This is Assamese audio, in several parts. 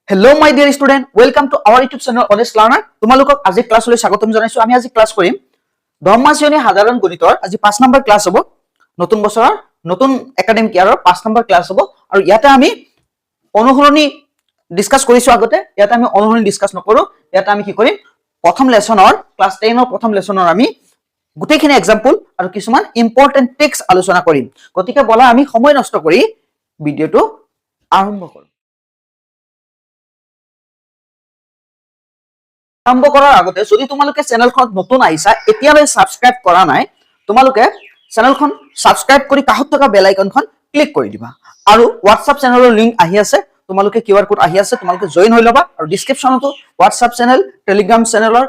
Hello my dear student, welcome to our YouTube channel Honest Learner. তোমালোকক আজি ক্লাছলৈ স্বাগতম জনাইছো। আমি আজি ক্লাছ কৰিম দহমা শ্ৰেণী সাধাৰণ গণিতৰ আজি 5 নম্বৰ ক্লাছ হ'ব। নতুন বছৰৰ নতুন একাডেমিক ইয়াৰৰ 5 নম্বৰ ক্লাছ হ'ব আৰু ইয়াতে আমি অনুসৰণী ডিসকাস কৰিছো আগতে। ইয়াতে আমি অনুসৰণী ডিসকাস নকৰো। ইয়াতে আমি কি কৰিম প্ৰথম লেসনৰ ক্লাছ 10 ৰ প্ৰথম লেসনৰ আমি গুটেইখিনি এক্সাম্পল আৰু কিছুমান ইম্পৰ্টেন্ট টেক্সট আলোচনা কৰিম। গতিকে বলা আমি সময় নষ্ট কৰি ভিডিওটো আৰম্ভ কৰোঁ। আৰম্ভ কৰাৰ আগতে যদি তোমালোকে চেনেলখন নতুন আহিছা এতিয়ালৈ সাবস্ক্ৰাইব কৰা নাই তোমালোকে চেনেলখন সাবস্ক্ৰাইব কৰি কাষত থকা বেল আইকনখন ক্লিক কৰি দিবা আৰু WhatsApp চেনেলৰ লিংক আহি আছে তোমালোকে কিউআৰ কোড আহি আছে তোমালোকে জয়েন হৈ লবা আৰু ডেসক্ৰিপচনতো WhatsApp চেনেল টেলিগ্ৰাম চেনেলৰ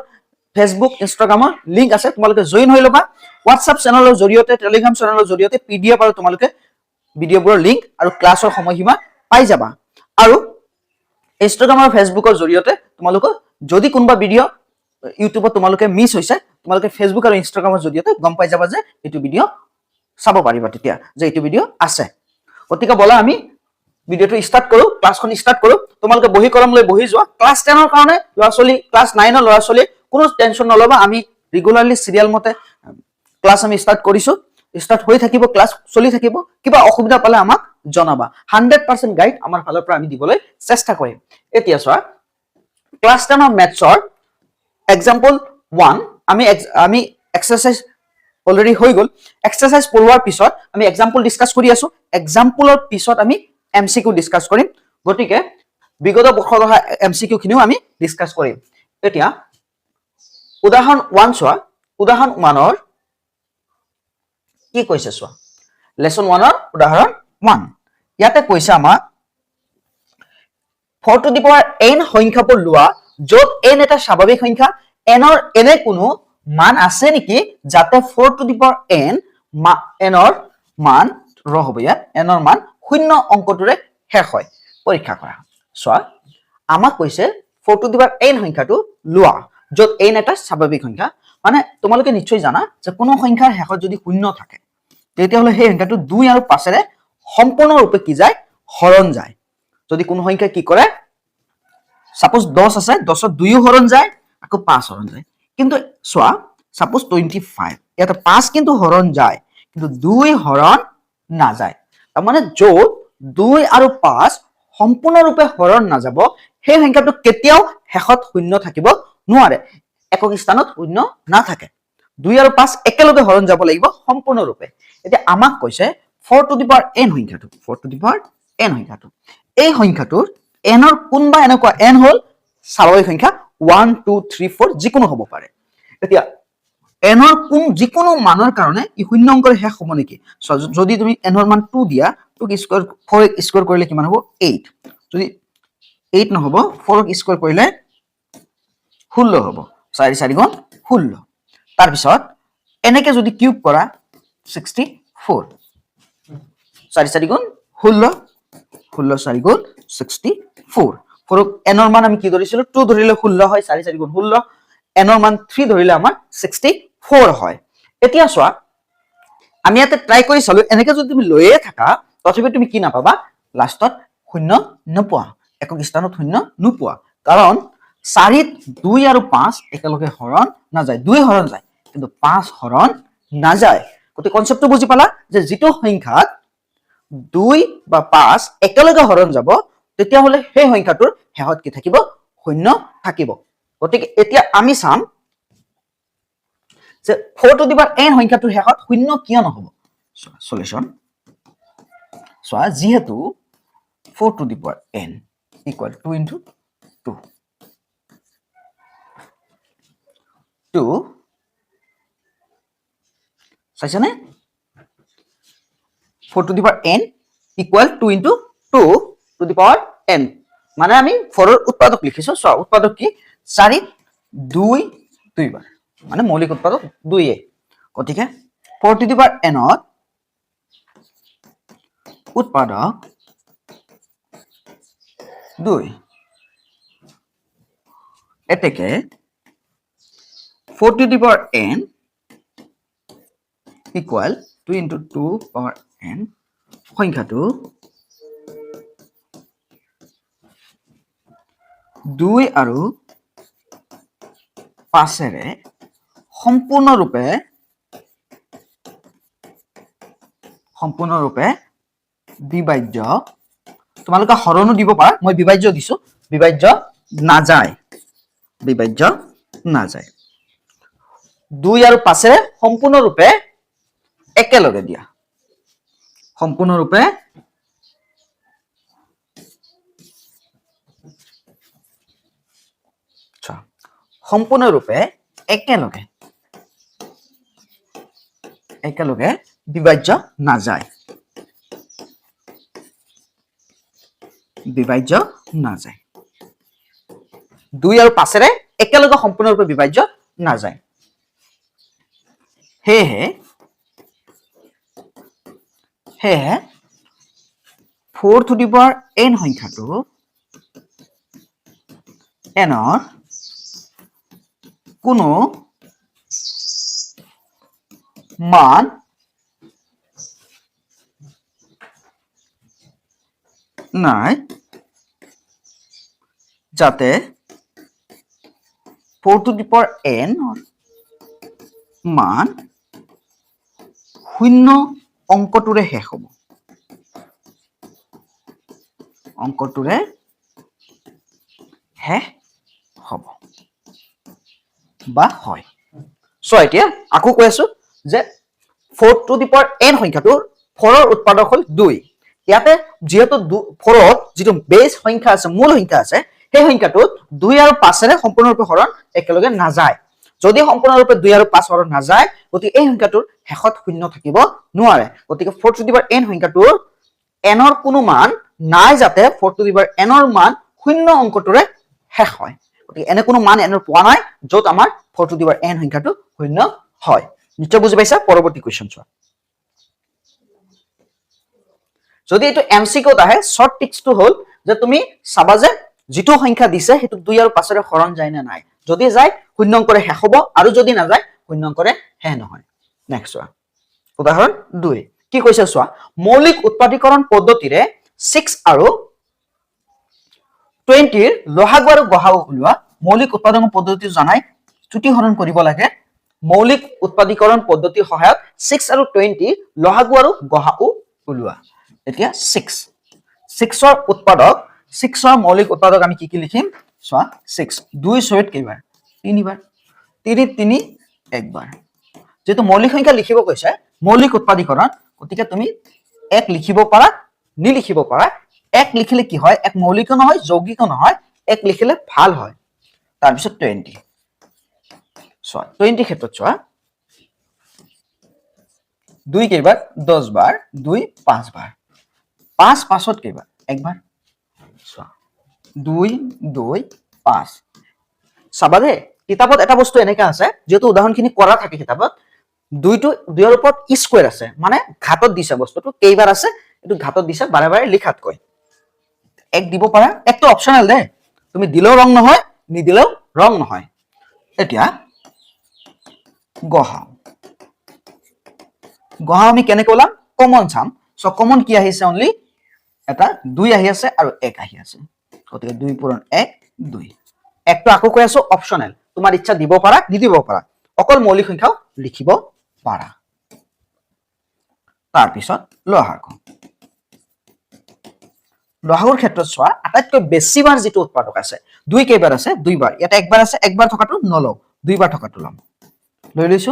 ফেসবুক ইনষ্টাগ্ৰামৰ লিংক আছে তোমালোকে জয়েন হৈ লবা WhatsApp চেনেলৰ জৰিয়তে টেলিগ্ৰাম চেনেলৰ জৰিয়তে PDF আৰু তোমালোকে ভিডিঅ'বোৰৰ লিংক আৰু ক্লাছৰ সময়সীমা পাই যাবা আৰু ইনষ্টাগ্ৰাম আৰু ফেসবুকৰ জৰিয়তে তোমালোকে যদি কোনবা ভিডিও ইউটিউবত তোমালোকে মিস হৈছে তোমালোকে ফেসবুক আৰু ইনষ্টাগ্ৰামৰ জৰিয়তে গম পাই যাবা যে এটো ভিডিও চাব পাৰিবা তেতিয়া যে এটো ভিডিও আছে। গতিকে বলা আমি ভিডিওটো স্টাৰ্ট কৰো ক্লাছখন স্টাৰ্ট কৰো তোমালোকে বহি কলম লৈ বহি যোৱা ক্লাছ 10 ৰ কাৰণে লৰাছলি ক্লাছ 9 ৰ লৰাছলি কোনো টেনচন নলবা আমি ৰেগুলাৰলি সিৰিয়াল মতে ক্লাছ আমি স্টাৰ্ট কৰিছো স্টাৰ্ট হৈ থাকিব ক্লাছ চলি থাকিব কিবা অসুবিধা পালে আমাক জনাবা 100% গাইড আমাৰ ফালৰ পৰা আমি দিবলৈ চেষ্টা কৰিম। এতিয়া চোৱা ক্লাছ 10 ৰ মেথছৰ এক্সাম্পল 1 আমি এক্সাৰসাইজ অলৰেডি হৈ গল এক্সাৰসাইজ পঢ়োৱাৰ পিছত আমি এক্সাম্পল ডিসকাস কৰি আছো এক্সাম্পলৰ পিছত আমি এমসিকিউ ডিসকাস কৰিম গতিকে বিগত বছৰৰ এমসিকিউ খিনিও আমি ডিসকাস কৰিম। এতিয়া উদাহৰণ 1 চোৱা উদাহৰণ 1 ৰ কি কৈছে চোৱা লেসন 1 ৰ উদাহৰণ 1 ইয়াতে কৈছে আমাক 4 to the power n সংখ্যাবোৰ লোৱা যত n এটা স্বাভাৱিক সংখ্যা n ৰ এনে কোনো মান আছে নেকি যাতে 4 to the power n n ৰ মান ৰহব ইয়াত n ৰ মান শূন্য অংকটোৰে শেষ হয় পৰীক্ষা কৰা চোৱা আমাক কৈছে 4 to the power n সংখ্যাটো লোৱা যত n এটা স্বাভাৱিক সংখ্যা মানে তোমালোকে নিশ্চয় জানা যে কোনো সংখ্যাৰ শেষত যদি শূন্য থাকে তেতিয়া হলে সেই সংখ্যাটো 2 আৰু 5 ৰে সম্পূৰ্ণৰূপে কি যায় হৰণ যায়। যদি কোনো সংখ্যা কি কৰে সাপোজ 10 আছে 10 ৰ 2 হৰণ যায় আকৌ 5 হৰণ যায় কিন্তু সোয়া সাপোজ 25 এটা 5 কিন্তু হৰণ যায় কিন্তু 2 হৰণ না যায় তাৰ মানে যত 2 আৰু 5 সম্পূৰ্ণৰূপে হৰণ না যাব সেই সংখ্যাটো কেতিয়াও শেষত শূন্য থাকিব নোৱাৰে একক স্থানত শূন্য না থাকে 2 আৰু 5 একেলগে হৰণ যাব লাগিব সম্পূৰ্ণৰূপে। এতিয়া আমাক কৈছে 4 to the power n সংখ্যাটো 4 to the power n সংখ্যাটো এই সংখ্যাটোৰ n ৰ কোনবা এনেকুৱা n হল স্বাভাৱিক সংখ্যা 1 2 3 4 যিকোনো হ'ব পাৰে। এতিয়া n ৰ কোন যিকোনো মানৰ কাৰণে ই শূন্য অংকৰে শেষ হ'ব নেকি যদি তুমি n ৰ মান 2 দিয়া 2 ক স্কয়াৰ 4 ক স্কয়াৰ কৰিলে কিমান হ'ব 8 যদি 8 নহব 4 ক স্কয়াৰ কৰিলে 16 হ'ব 4 4 গুণ 16 তাৰ পিছত এনেকে যদি কিউব কৰা 64 4 4 গুণ 16 16 4 গুণ 64 ফৰ n ৰ মান আমি কি ধৰিছিলো 2 ধৰিলে 16 হয় 4 4 গুণ 16 n ৰ মান 3 ধৰিলে আমাৰ 64 হয়। এতিয়া চোৱা আমি ইয়াতে ট্ৰাই কৰি চালো এনেকে যদি তুমি লৈয়ে থাকা তথাপি তুমি কি নাপাবা লাষ্টত শূন্য নোপোৱা একক স্থানত শূন্য নোপোৱা কাৰণ 4 2 আৰু 5 একেলগে হৰণ না যায় 2 হৰণ যায় কিন্তু 5 হৰণ না যায় গতি কনসেপ্টটো বুজি পালা যে যেটো সংখ্যাত 2 বা 5 একেলগে হৰণ যাব তেতিয়া হলে সেই সংখ্যাটোৰ শেষত কি থাকিব শূন্য থাকিব। গতিকে এতিয়া আমি চাম যে 4 to the power n সংখ্যাটোৰ শেষত শূন্য কিয় নহব সলিউশন সোয়া যেহেতু 4 to the power n equal 2 into 2 2 চাইছানে 4 to the power n equal 2 into 2 to the power n মানে আমি 4 ৰ উৎপাদক লিখিছো সো উৎপাদক কি 4 2 2 বাৰ মানে মৌলিক উৎপাদক 2 এ গতিকে 4 to the power n ৰ উৎপাদক 2 এতেকে 4 to the power n equal 2 into 2 power n সংখ্যাটো 2 আৰু 5 সম্পূৰ্ণৰূপে বিভাজ্য, তোমালোকে হৰণো দিব পাৰা, মই বিভাজ্য দিছো, বিভাজ্য নাযায়, 2 আৰু 5 সম্পূৰ্ণৰূপে একেলগে দিয়া, সম্পূৰ্ণৰূপে একেলগে বিভাজ্য নাযায়, বিভাজ্য নাযায়, 2 আৰু 5 একেলগে সম্পূৰ্ণৰূপে বিভাজ্য নাযায়। সেয়েহে 4 to the power n সংখ্যাটো এনৰ কোনো মান নাই যাতে 4 to the power n মান 0 অংকটোৰে শেষ হ'ব, বা হয়। সো এতিয়া আকৌ কৈ আছো যে 4 to the power n সংখ্যাটোৰ 4ৰ উৎপাদক হ'ল 2, ইয়াতে যেহেতু 4ত যেটো বেস সংখ্যা আছে, মূল সংখ্যা আছে, সেই সংখ্যাটোত 2 আৰু 5 সম্পূৰ্ণৰূপে হৰণ একেলগে নাযায়। যদি সম্পূৰ্ণৰূপে 2 আৰু 5 হৰণ নাযায়, গতিকে এই সংখ্যাটোৰ শেষত শূন্য থাকিব নোৱাৰে। গতিকে 4 to the power n সংখ্যাটোৰ nৰ কোনো মান নাই যাতে 4 to the power nৰ মান 0 অংকটোৰে শেষ হয়। গতিকে এনে কোনো মান nৰ পোৱা নাই য'ত আমাৰ 4 to the power n সংখ্যাটো 0 হয়। নিশ্চয় বুজি পাইছা? পৰৱৰ্তী কোৱেশ্চন চোৱা। যদি এইটো এমসিকিউত আহে, শৰ্ট টিক্সটো হ'ল যে তুমি চাবা যে যেটো সংখ্যা দিছে সেইটো 2 আৰু 5 হৰণ যায় না নাই। যদি যায় 0 অংকৰে শেষ হ'ব, আৰু যদি নাযায় 0 অংকৰে শেষ নহয়। নেক্সট চোৱা, উদাহৰণ 2 কি কৈছে চোৱা, মৌলিক উৎপাদীকৰণ পদ্ধতিৰে 6 আৰু 20ৰ লসাগু আৰু গসাগু উলিওৱা। মৌলিক উৎপাদন পদ্ধতি জানাই ত্ৰুটি হৰণ কৰিব লাগে। মৌলিক উৎপাদীকৰণ পদ্ধতিৰ সহায়ত 6 আৰু 20 লসাগু আৰু গসাগু উলিওৱা। এতিয়া 6ৰ উৎপাদক, 6ৰ মৌলিক উৎপাদক আমি কি লিখিম চোৱা, 6 2 6 কেইবাৰ, 3 বাৰ, 3 3 একবাৰ। যেহেতু মৌলিক সংখ্যা লিখিব কৈছে, মৌলিক উৎপাদীকৰণ, গতিকে তুমি 1 লিখিব পাৰা, নিলিখিব পাৰা। 1 লিখিলে কি হয়, এক মৌলিক নহয়, যৌগিক নহয়, 1 লিখিলে ভাল হয়। তাৰপিছত 20 চোৱা, 20 ক্ষেত্ৰত চোৱা, 2 কেইবাৰ 10 বাৰ, 2 5 বাৰ, 5 5ত কেইবাৰ একবাৰ। চোৱা 2 2 5। চাবা দে কিতাপত এটা বস্তু এনেকা আছে, যেহেতু উদাহৰণখিনি কৰা থাকে কিতাপত, 2ৰ ওপৰত স্কয়াৰ আছে, মানে ঘাতত দিছে বস্তুটো, কেইবাৰ আছে এইটো ঘাতত দিছে, বাৰে বাৰে লিখাতকৈ 1 দিব পাৰা। 1টো অপচনেল দে, তুমি দিলেও ৰং নহয়, নিদিলেও ৰং নহয়। এতিয়া গসাগু আমি কেনেকৈ ওলাম, কমন চাম। সো কমন কি আহিছে, অনলি এটা 2 আহি আছে আৰু 1 আহি আছে, গতিকে 2 পূৰণ 1 2। 1টো আকৌ কৈ আছো অপচনেল, তোমাৰ ইচ্ছা দিব পাৰা, নিদিব পাৰা, অকল মৌলিক সংখ্যাও লিখিব পাৰা। তাৰপিছত লসাগুৰ ক্ষেত্ৰত চোৱা, আটাইতকৈ বেছিবাৰ যেটো উৎপাদক আছে, 2 কেইবাৰ আছে 2 বাৰ, ইয়াতে একবাৰ আছে, একবাৰ থকাটো নলও, 2 বাৰ থকাটো লম, লৈ লৈছো।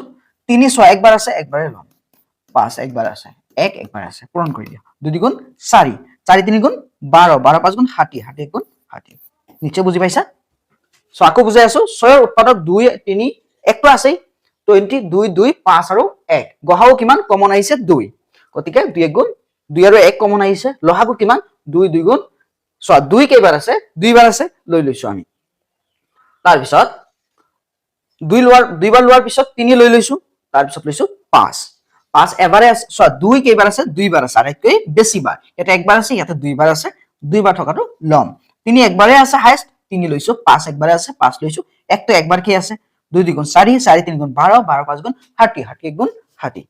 3 চোৱা, একবাৰ আছে, একবাৰে লম। 5 একবাৰ আছে, 1 একবাৰ আছে, পূৰণ কৰি দিয়া। 2 2 4, 4 3 12, 12 5 60, 60 1 60। নিশ্চয় বুজি পাইছা? সো আকৌ বুজাই আছো, 6ৰ উৎপাদক 2 3, 1টো আছেই, 20 2 2 5 আৰু 1। গসাগু কিমান, কমন আহিছে 2, গতিকে 2 1 2 আৰু 1 কমন আহিছে। লসাগু কিমান, 2 2 চোৱা 2 কেইবাৰ আছে, 2 বাৰ আছে, লৈ লৈছো আমি। তাৰপিছত 2 বাৰ লোৱাৰ পিছত 3 লৈ লৈছো, তাৰপিছত লৈছো 5 এবাৰে আছে। চোৱা 2 কেইবাৰ আছে, 2 বাৰ আছে, আটাইতকৈ বেছি বাৰ, ইয়াতে একবাৰ আছে, ইয়াতে 2 বাৰ আছে, 2 বাৰ থকাটো লম। 3 একবাৰে আছে হাইয়েস্ট, 3 লৈছো। 5 একবাৰে আছে, 5 লৈছো। 1টো একবাৰ কি আছে, 2 2 4, 4 3 12, 12 5 30, 30 1 30।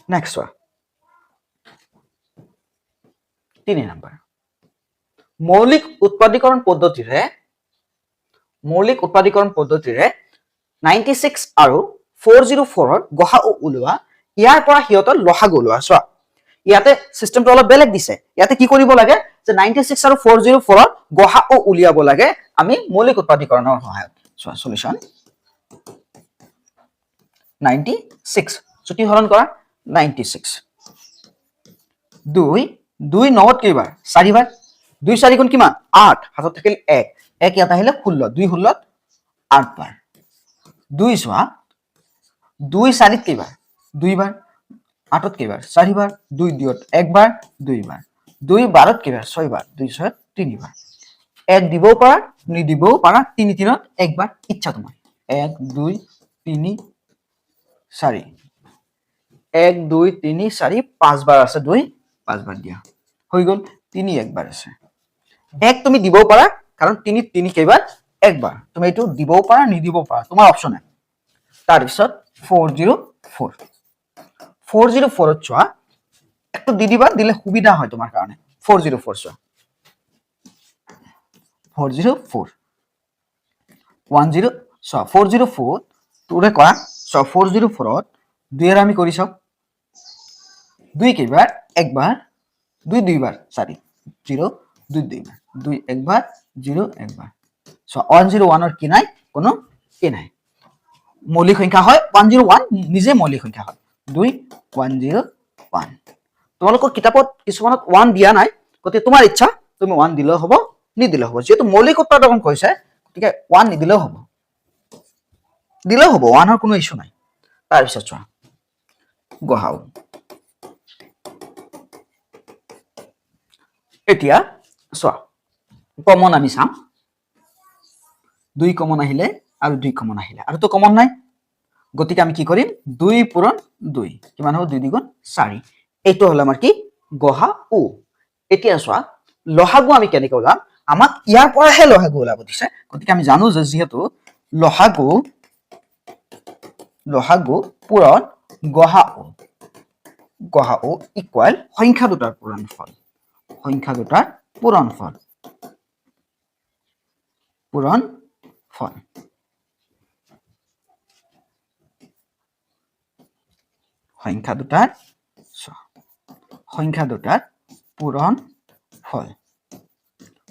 নেক্সট চোৱা 3 নম্বৰ, মৌলিক উৎপাদীকৰণ পদ্ধতিৰে মৌলিক উৎপাদীকৰণ পদ্ধতিৰে 96 আৰু 404 ৰ গসাউ উলিওৱা ইয়াৰ পৰা হিয়তৰ লসাগু উলিওৱা চোৱা ইয়াতে সিস্টেমটো অলপ বেলেগ দিছে ইয়াতে কি কৰিব লাগে যে 96 আৰু 404 ৰ গসাউ উলিয়াব লাগে আমি মৌলিক উৎপাদীকৰণৰ সহায়ত চোৱা সলিউশন 96 ছুটি হৰণ কৰা 96 2 2 9 কেইবাৰ 4 বাৰ 2 4 গুণ কিমান 8 হাতত থাকিল 1 1 ইয়াত আহিলে 16 2 16 8 বাৰ 2 চোৱা 2 4 কেইবাৰ 2 বাৰ 8 কেইবাৰ 4 বাৰ 2 2 1 বাৰ 2 বাৰ 2 12 কেইবাৰ 6 বাৰ 2 6 3 বাৰ 1 দিবও পাৰা নিদিবও পাৰা 3 3 1 বাৰ ইচ্ছা তোমাৰ 1 2 3 4 1 2 3 4 5 বাৰ আছে 2 5 বাৰ দিয়া হৈ গল 3 1 বাৰ আছে 1 তুমি দিবও পাৰা কাৰণ 3 3 কেইবাৰ 1 বাৰ তুমি এটো দিবও পাৰা নিদিবও পাৰা তোমাৰ অপচন আছে তাৰ পিছত 404 404 ত চোৱা একটু দি দিবা দিলে সুবিধা হয় তোমাৰ কাৰণে 404 চোৱা 404 10 চোৱা 404 তোৰে কৰা চোৱা 404 ত 2 এৰ আমি কৰি চাও 2 কেইবাৰ একবাৰ 2 দুইবাৰ 4 0 2 দুইবাৰ 2 একবাৰ 0 একবাৰ চোৱা 101 ৰ কি নাই কোনো কি নাই মৌলিক সংখ্যা হয় 101 নিজে মৌলিক সংখ্যা হয় 2 101 তোমালোকৰ কিতাপত কিছুমানত 1 দিয়া নাই গতি তোমাৰ ইচ্ছা তুমি 1 দিলে হ'ব নিদিলে হ'ব যেহেতু মৌলিক উৎপাদন কৈছে গতিকে 1 নিদিলে হ'ব দিলে হ'ব 1 ৰ কোনো ইস্যু নাই তাৰ পিছত চোৱা গহাও এতিয়া চোৱা কমন আমি চাম 2 কমন আহিলে আৰু 2 কমন আহিলে আৰু তো কমন নাই গতিকে আমি কি কৰিম 2 পূৰণ 2 কিমান হ'ব 2 দ্বিগুণ 4 এইটো হল আমাৰ কি গহাউ এতিয়া চোৱা লহাগু আমি কেনেকৈ ওলাম আমাক ইয়াৰ পৰাহে লহাগু ওলাব দিছে গতিকে আমি জানো যে যেহেতু লহাগু পূৰণ গহাউ ইকুৱেল সংখ্যা দুটাৰ পূৰণফল সংখ্যা দুটাৰ পূৰণফল সংখ্যা দুটাৰ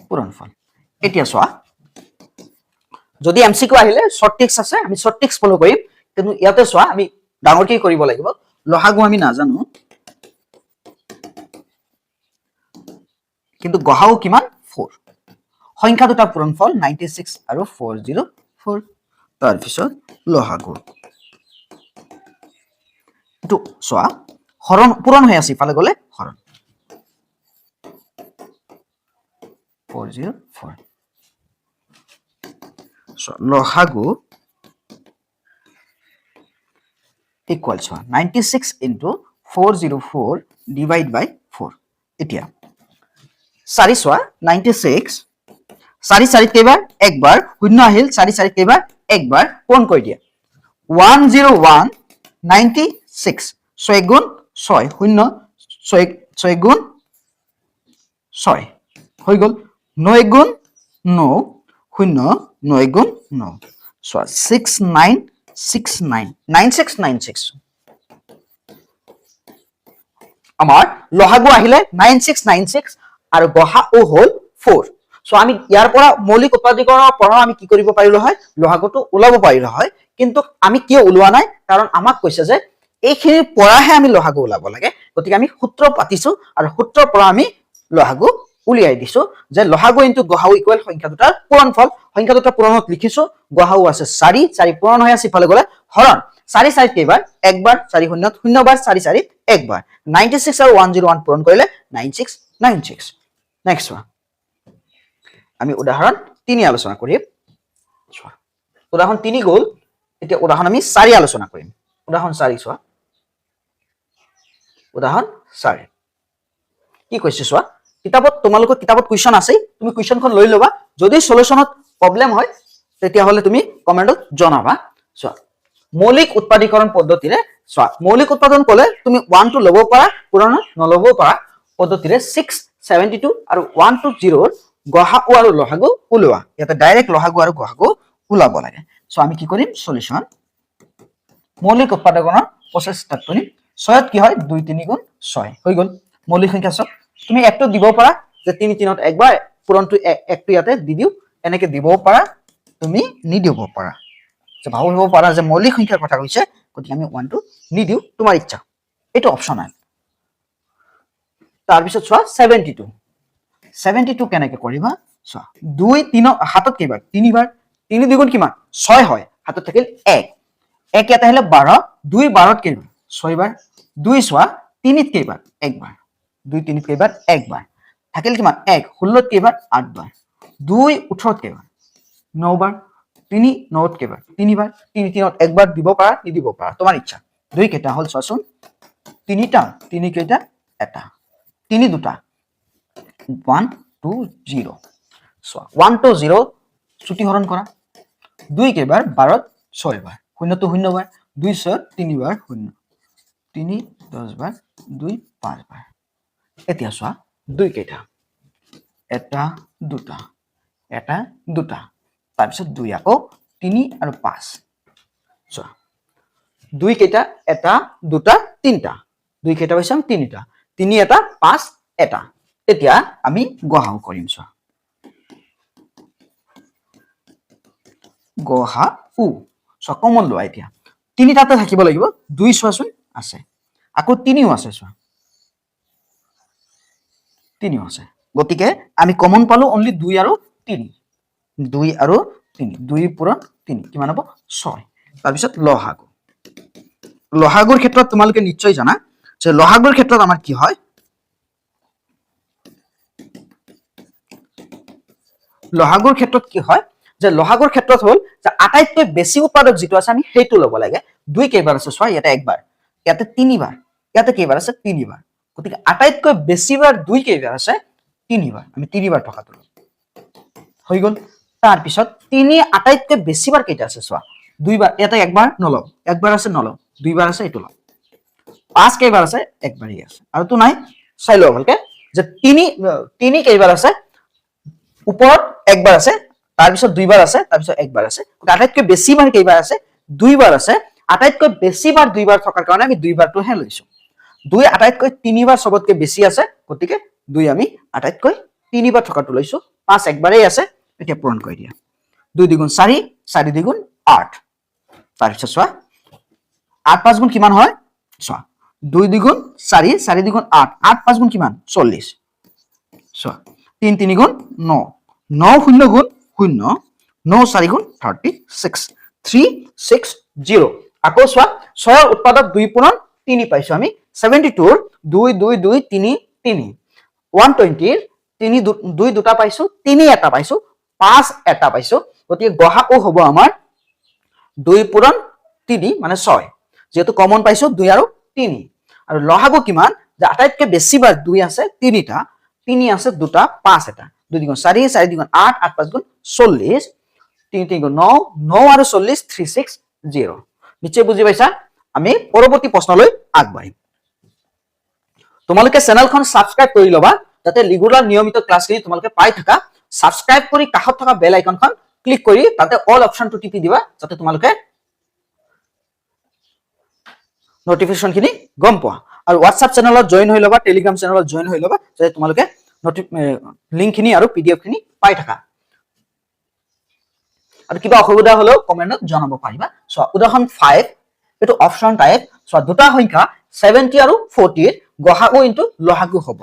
পূৰণফল এতিয়া চোৱা যদি এমসিকিউ আহিলে শৰ্ট ট্ৰিক্স আছে আমি শৰ্ট ট্ৰিক্স ফলো কৰিম কিন্তু ইয়াতে চোৱা আমি ডাঙৰকে কৰিব লাগিব লহাগু আমি নাজানো কিন্তু গহাও কিমান 4 সংখ্যা দুটাৰ পূৰণফল 96 আৰু 404 তাৰ পিছত লহাগু এটো চোৱা হৰণ পূৰণ হৈ আছে ইফালে গলে হৰণ 404 so লহাগু equals 96 into 404 divide by 4 এতিয়া 4 চোৱা 96 4 4 কেইবাৰ একবাৰ শূন্য আহিল 4 4 কেইবাৰ একবাৰ কোন কৈ দিয়া 101 96 6 গুণ 6 শূন্য 6 গুণ 6 হৈ গল 9 গুণ 9 শূন্য 9 গুণ 9 so 6969 9696 আমাৰ লহাগু আহিলে 9696 আৰু গহাউ হল 4 সো আমি ইয়াৰ পৰা মৌলিক উৎপাদীকৰণৰ পৰা আমি কি কৰিব পাৰিলো হয় লহাগুটো ওলাব পাৰিলো হয় কিন্তু আমি কিয় ওলোৱা নাই কাৰণ আমাক কৈছে যে এইখিনিৰ পৰাহে আমি লহাগু ওলাব লাগে গতিকে আমি সূত্ৰ পাতিছো আৰু সূত্ৰৰ পৰা আমি লহাগু উলিয়াই দিছো যে লহাগু ইনটু গহাউ ইকুৱেল সংখ্যা দুটাৰ পূৰণফল সংখ্যা দুটাৰ পূৰণত লিখিছো গহাউ আছে 4 4 পূৰণ হৈ আছে ইফালে গলে হৰণ 4 4 কেইবাৰ একবাৰ 4 শূন্য শূন্য বাৰ 4 4 একবাৰ 96 আৰু 101 পূৰণ কৰিলে 9696 নেক্সট ওয়ান আমি উদাহৰণ 3 আলোচনা কৰিম চোৱা উদাহৰণ 3 গল এতিয়া উদাহৰণ আমি 4 আলোচনা কৰিম উদাহৰণ 4 চোৱা উদাহৰণ 4 কি কৈছে চোৱা কিতাপত তোমালোকৰ কিতাপত কোৱেশ্চন আছে তুমি কোৱেশ্চনখন লৈ লবা যদি সলিউশনত প্ৰবলেম হয় তেতিয়া হলে তুমি কমেন্টত জনাবা চোৱা মৌলিক উৎপাদীকৰণ পদ্ধতিৰে চোৱা মৌলিক উৎপাদন কলে তুমি 1 টো লব পাৰা পুৰণা নলবও পাৰা পদ্ধতিৰে 672 আৰু 120 ৰ গহাগু আৰু লহাগু ওলোৱা ইয়াতে ডাইৰেক্ট লহাগু আৰু গহাগু ওলাব লাগে সো আমি কি কৰিম সলিউশন মৌলিক উৎপাদকৰ প্ৰচেছ ষ্টাৰ্ট কৰিম 6ত কি হয় 2 3 গুণ 6 হৈ গল মৌলিক সংখ্যা সব তুমি একটো দিব পাৰা যে 3 3ত একবাৰ পুৰণটো একটো ইয়াতে দি দিও এনেকে দিব পাৰা তুমি নি দিব পাৰা যে ভাবিব পাৰা যে মৌলিক সংখ্যাৰ কথা কৈছে গতি আমি 1 টো নি দিও তোমাৰ ইচ্ছা এটো অপচনাল তাৰ পিছত চোৱা 72 কেনেকে কৰিবা চোৱা 2 3 হাতত কেইবাৰ তিনিবাৰ 3 দুগুণ কিমান 6 হয় হাতত থাকিল 1 1 ইয়াতে হলে 12 2 12ত কেইবাৰ 6 বাৰ 2 চোৱা 3ত কেইবাৰ একবাৰ 2 3ত কেইবাৰ একবাৰ থাকিল কিমান 1 16ত কেইবাৰ 8 বাৰ 2 18ত কেইবাৰ 9 বাৰ 3 9ত কেইবাৰ 3 বাৰ 3 3ত একবাৰ দিব পাৰা নি দিব পাৰা তোমাৰ ইচ্ছা 2 কেইটা হল চোৱাচোন 3টা 3 কেইটা এটা 3 দুটা 1 2 0 সো 1 to 0 ছুটি হৰণ কৰা 2 কেইবাৰ 12ত 6 বাৰ 0 to 0 বাৰ 2 6 3 বাৰ 0 3 10 বাৰ 2 5 বাৰ এতিয়া চোৱা 2 কেইটা এটা দুটা তাৰ পিছত 2 আকৌ 3 আৰু 5 চোৱা 2 কেইটা এটা দুটা তিনটা 2 কেইটা পাইছাম তিনিটা 3 এটা 5 এটা এতিয়া আমি গহাও কৰিম চোৱা গহাউ চোৱা কমন লোৱা এতিয়া তিনিটাতে থাকিব লাগিব 2 চোৱাচোন আছে আকৌ 3ও আছে চোৱা 3ও আছে গতিকে আমি কমন পালো অনলি 2 আৰু 3 2 আৰু 3 2 পূৰণ 3 কিমান হ'ব 6 তাৰ পিছত লহাগুৰ ক্ষেত্ৰত তোমালোকে নিশ্চয় জানা যে লহাগুৰ ক্ষেত্ৰত আমাৰ কি হয় লহাগুৰ ক্ষেত্ৰত কি হয় যে লহাগুৰ ক্ষেত্ৰত হল যে আটাইতকৈ বেছি উৎপাদক যেটো আছে আমি হেতু লব লাগে 2 কেইবাৰ আছে চোৱা ইয়াতে একবাৰ ইয়াতে 3 বাৰ ইয়াতে কেইবাৰ আছে 3 বাৰ গতিকে আটাইতকৈ বেছিবাৰ 2 কেইবাৰ আছে 3 বাৰ আমি 3 বাৰ টকা তুলো হৈ গল তাৰ পিছত 3 আটাইতকৈ বেছিবাৰ কেইটা আছে চোৱা 2 বাৰ ইয়াতে একবাৰ নলও একবাৰ আছে নলও 2 বাৰ আছে এটো লও 5 কেইবাৰ আছে একবাৰই আছে আৰু তো নাই চাই লও ভালকে যে 3 কেইবাৰ আছে ওপৰত একবাৰ আছে তাৰ পিছত 2 বাৰ আছে তাৰ পিছত একবাৰ আছে আটাইতকৈ বেছিবাৰ কেইবাৰ আছে 2 বাৰ আছে আটাইতকৈ বেছিবাৰ 2 বাৰ থকাৰ কাৰণে আমি 2 বাৰটো হে লৈছো 2 আটাইতকৈ 3 বাৰ সবতকৈ বেছি আছে গতিকে 2 আমি আটাইতকৈ 3 বাৰ থকাটো লৈছো 5 একবাৰেই আছে এতিয়া পূৰণ কৰি দিয়া 2 দুগুণ 4 4 দুগুণ 8 তাৰ পিছত চোৱা 8 5 গুণ কিমান হয় চোৱা 2 দুগুণ 4 4 দুগুণ 8 8 5 গুণ কিমান 40 চোৱা 3 3 গুণ 9 9 0 গুণ 0 9 4 গুণ 36 3 6 0 আকৌ চোৱা 6 ৰ উৎপাদক 2 পূৰণ 3 পাইছো আমি 72 ৰ 2 2 2 3 3 120 ৰ 3 2 দুটা পাইছো 3 এটা পাইছো 5 এটা পাইছো গতিকে গহাও হ'ব আমাৰ 2 পূৰণ 3 মানে 6 যেহেতু কমন পাইছো 2 আৰু 3 আৰু লহাগু কিমান যে আটাইতকৈ বেছিবাৰ 2 আছে 3টা 3 আছে দুটা 5 এটা 2 দুগুণ 4 4 দুগুণ 8 8 5 গুণ 40 3 3 গুণ 9 9 আৰু 40 360 নিশ্চয় বুজি পাইছা আমি পৰৱৰ্তী প্ৰশ্নলৈ আগবাঢ়িম তোমালোকে চেনেলখন সাবস্ক্ৰাইব কৰি লবা যাতে ৰেগুলাৰ নিয়মিত ক্লাছখিনি তোমালোকে পাই থাকা সাবস্ক্ৰাইব কৰি কাষত থকা বেল আইকনখন ক্লিক কৰি তাতে অল অপচনটো টিপি দিবা যাতে তোমালোকে নোটিফিকেশন খিনি গম পোৱা আৰু WhatsApp চেনেলত জয়েন হৈ লবা টেলিগ্ৰাম চেনেলত জয়েন হৈ লবা যাতে তোমালোকে লিংক খিনি আৰু PDF খিনি পাই থাকা আৰু কিবা অসুবিধা হলেও কমেন্টত জনাব পাৰিবা সো উদাহৰণ 5 এটো অপচন টাইপ সো দুটা সংখ্যা 70 আৰু 40 ৰ গহাগু ইনটু লহাগু হ'ব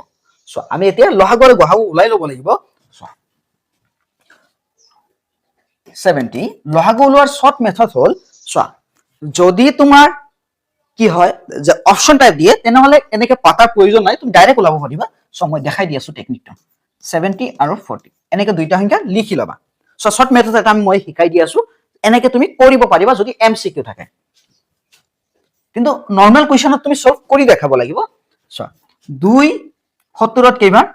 সো আমি এতিয়া লহাগু আৰু গহাগু উলাই লব লাগিব সো 70 লহাগু উলোৱাৰ শৰ্ট মেথড হল সো যদি তোমাৰ কি হয় যে অপশন টাইপ দিয়ে তেনেহলে এনেকে পাতাৰ প্ৰয়োজন নাই তুমি ডাইৰেক্ট ওলাব পাৰিবা সো মই দেখাই দি আছো টেকনিকটো 70 আৰু 40 এনেকে দুইটা সংখ্যা লিখি লবা সো শৰ্ট মেথড এটা মই শিকাই দি আছো এনেকে তুমি কৰিব পাৰিবা যদি MCQ থাকে কিন্তু নৰমাল কোৱেশ্চনত তুমি সলভ কৰি দেখাব লাগিব সো 2 70ত কেইবাৰ